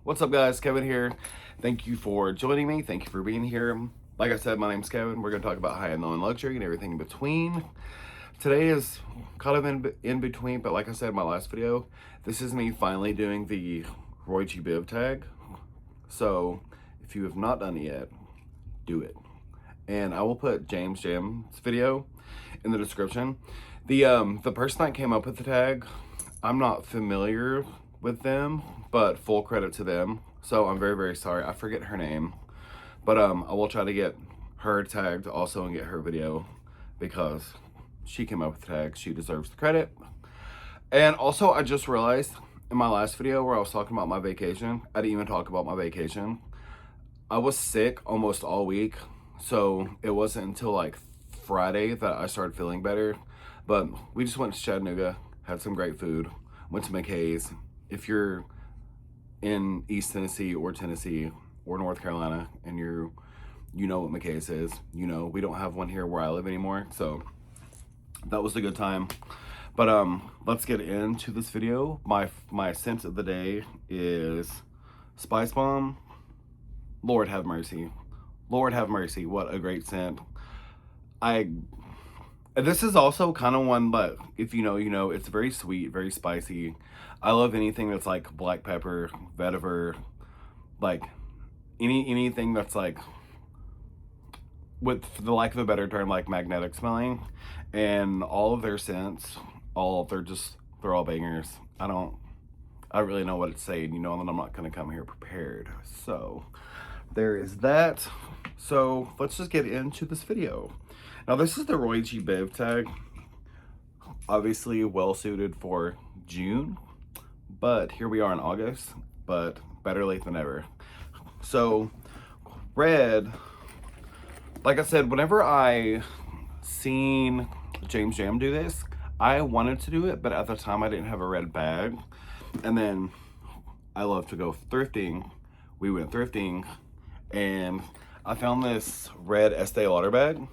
What's up, guys? Kevin here. Thank you for joining me. Thank you for being here. Like I said, my name's Kevin. We're going to talk about high and low and luxury and everything in between. Today is kind of in between, but like I said in my last video, this is me finally doing the ROYGBIV tag. So if you have not done it yet, do it. And I will put James Jam's video in the description. The person that came up with the tag, I'm not familiar with them, but full credit to them. So I'm very, very sorry. I forget her name, but I will try to get her tagged also and get her video because she came up with the tag. She deserves the credit. And also, I just realized in my last video where I was talking about my vacation, I didn't even talk about my vacation. I was sick almost all week, so it wasn't until like Friday that I started feeling better. But we just went to Chattanooga, had some great food, went to McKay's. If you're in East Tennessee or North Carolina and you know what McKay's is, you know we don't have one here where I live anymore, so that was a good time. But let's get into this video. My scent of the day is Spice Bomb. Lord have mercy. Lord have mercy. What a great scent. This is also kind of one, but if you know, it's very sweet, very spicy. I love anything that's like black pepper, vetiver, like anything that's like, with the lack of a better term, like magnetic smelling. And all of their scents, they're all bangers. I don't really know what it's saying, and I'm not gonna come here prepared. So there is that. So let's just get into this video. Now this is the ROYGBIV tag, obviously well suited for June, but here we are in August, but better late than never. So red, like I said, whenever I seen James Jam do this, I wanted to do it, but at the time I didn't have a red bag. And then I love to go thrifting. We went thrifting and I found this red Estee Lauder bag.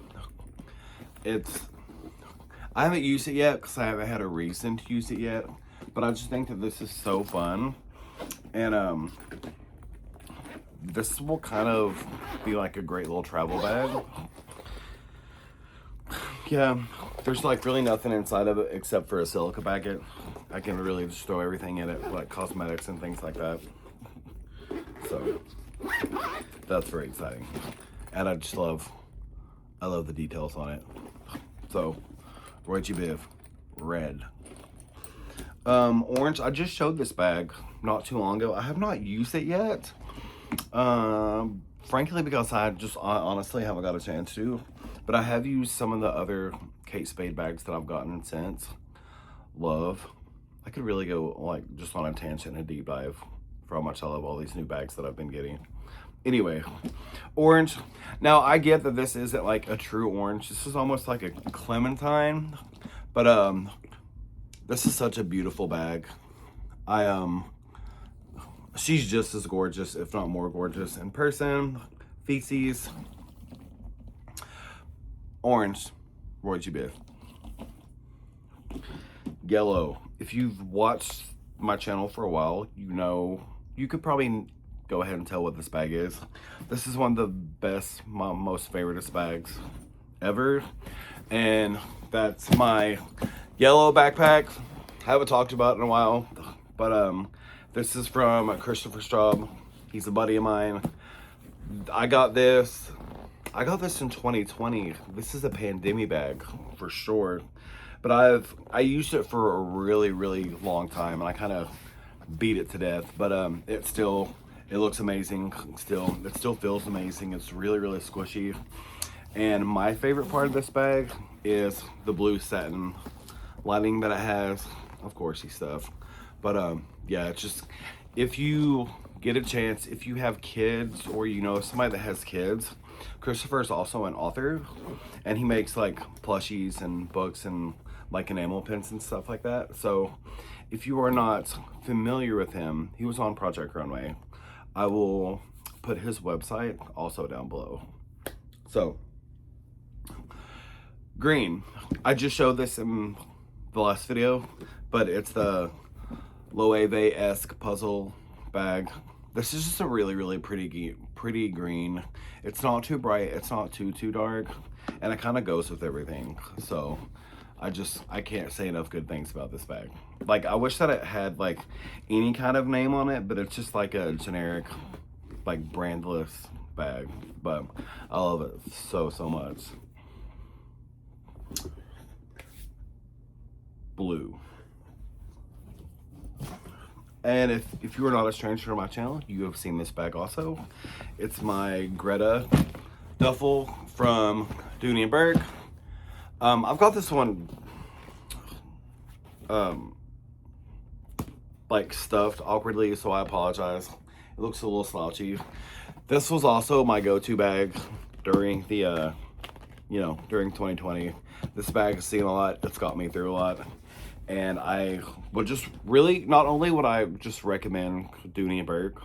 I haven't used it yet because I haven't had a reason to use it yet, but I just think that this is so fun. And this will kind of be like a great little travel bag. Yeah, there's like really nothing inside of it except for a silica packet. I can really just throw everything in it, like cosmetics and things like that. So that's very exciting. And I love the details on it. So ROYGBIV red. Orange, I just showed this bag not too long ago. I have not used it yet. Frankly, because I honestly haven't got a chance to. But I have used some of the other Kate Spade bags that I've gotten since. Love. I could really go like just on a tangent and a deep dive for how much I love all these new bags that I've been getting. Anyway, orange. Now I get that this isn't like a true orange. This is almost like a clementine, but this is such a beautiful bag. She's just as gorgeous, if not more gorgeous in person. Feces. Orange, ROYGBIV. Yellow. If you've watched my channel for a while, you could probably go ahead and tell what this bag is. This is one of the best, my most favoriteest bags ever. And that's my yellow backpack. I haven't talked about it in a while, but this is from Christopher Straub. He's a buddy of mine. I got this in 2020. This is a pandemic bag for sure. But I used it for a really, really long time and I kind of beat it to death. But it looks amazing. It still feels amazing. It's really, really squishy. And my favorite part of this bag is the blue satin lining that it has. Of course, stuff. But yeah, it's just, if you get a chance, if you have kids or somebody that has kids, Christopher is also an author and he makes like plushies and books and like enamel pins and stuff like that. So if you are not familiar with him, he was on Project Runway. I will put his website also down below. So green, I just showed this in the last video, but it's the Loewe-esque puzzle bag. this is just a really pretty green. It's not too bright, it's not too dark, and it kind of goes with everything. So I can't say enough good things about this bag. Like, I wish that it had like any kind of name on it, but it's just like a generic, like, brandless bag. But I love it so much. Blue. And if you are not a stranger to my channel, you have seen this bag also. It's my Greta duffel from Dooney & Burke. I've got this one like stuffed awkwardly, so I apologize. It looks a little slouchy. This was also my go-to bag during the during 2020. This bag has seen a lot. It's got me through a lot. And I would just really, not only would I just recommend Dooney & Burke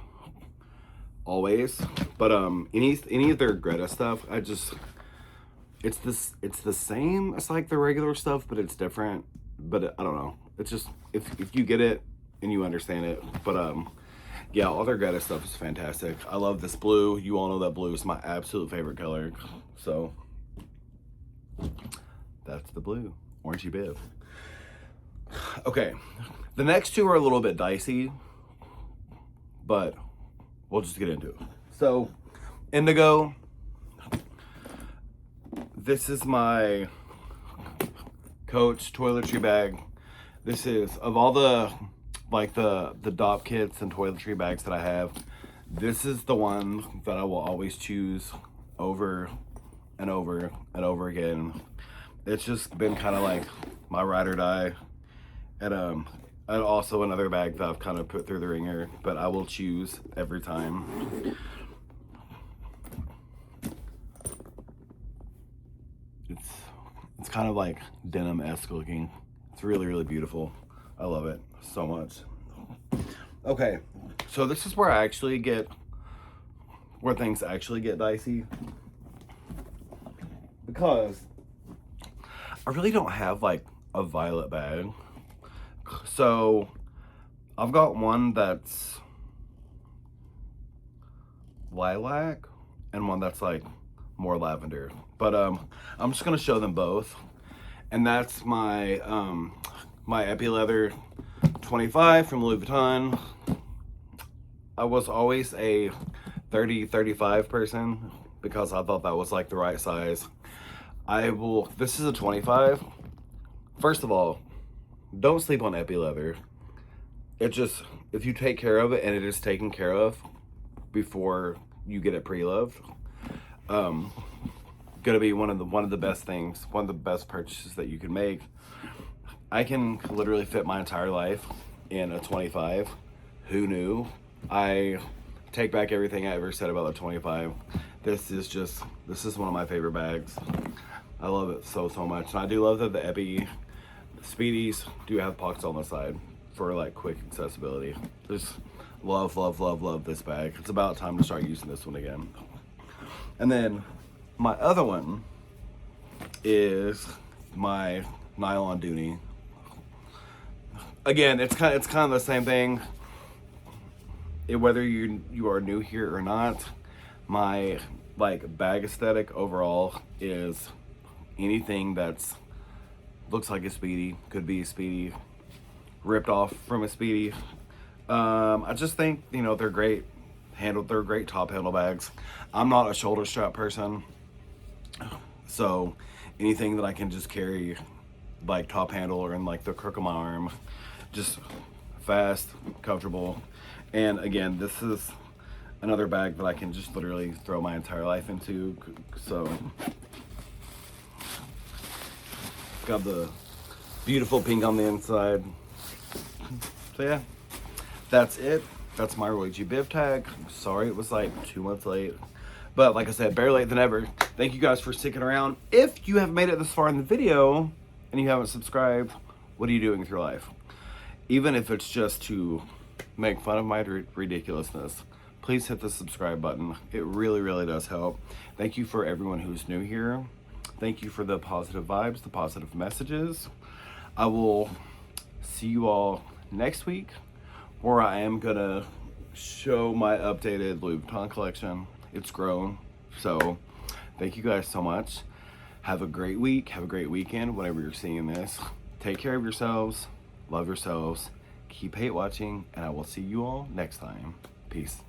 always, but any of their Greta stuff, it's the same as like the regular stuff, but it's different. But I don't know. It's just, if you get it and you understand it. But yeah, all their Greta stuff is fantastic. I love this blue. You all know that blue is my absolute favorite color. So that's the blue, ROYGBIV. Okay, the next two are a little bit dicey, but we'll just get into it. So, indigo. This is my Coach toiletry bag. This is, of all the like the DOP kits and toiletry bags that I have, this is the one that I will always choose over and over and over again. It's just been kind of like my ride or die. And also another bag that I've kind of put through the ringer, but I will choose every time. It's kind of like denim-esque looking. It's really beautiful. I love it so much. Okay, so this is where things actually get dicey, because I really don't have like a violet bag. So I've got one that's lilac and one that's like more lavender, but I'm just gonna show them both. And that's my my Epi Leather 25 from Louis Vuitton. I was always a 30-35 person because I thought that was like the right size. This is a 25. First of all, don't sleep on Epi Leather. It just, if you take care of it and it is taken care of before you get it pre-loved, gonna be one of the best things, one of the best purchases that you can make. I can literally fit my entire life in a 25. Who knew? I take back everything I ever said about the 25. This is one of my favorite bags. I love it so much. And I do love that the Epi Speedies do have pockets on the side for like quick accessibility. Just love this bag. It's about time to start using this one again. And then my other one is my nylon Dooney. Again, it's kind of the same thing. Whether you are new here or not, my like bag aesthetic overall is anything that's looks like a Speedy, could be a Speedy, ripped off from a Speedy. I just think, they're great they're great top handle bags. I'm not a shoulder strap person, so anything that I can just carry like top handle or in like the crook of my arm, just fast, comfortable. And again, this is another bag that I can just literally throw my entire life into. So got the beautiful pink on the inside. So yeah, that's it. That's my ROYGBIV tag. Sorry it was like 2 months late, but like I said, better late than ever. Thank you guys for sticking around. If you have made it this far in the video and you haven't subscribed, what are you doing with your life? Even if it's just to make fun of my ridiculousness, please hit the subscribe button. It really does help. Thank you for everyone who's new here. Thank you for the positive vibes, the positive messages. I will see you all next week, where I am gonna show my updated Louis Vuitton collection. It's grown. So thank you guys so much. Have a great week. Have a great weekend whenever you're seeing this. Take care of yourselves. Love yourselves. Keep hate watching. And I will see you all next time. Peace.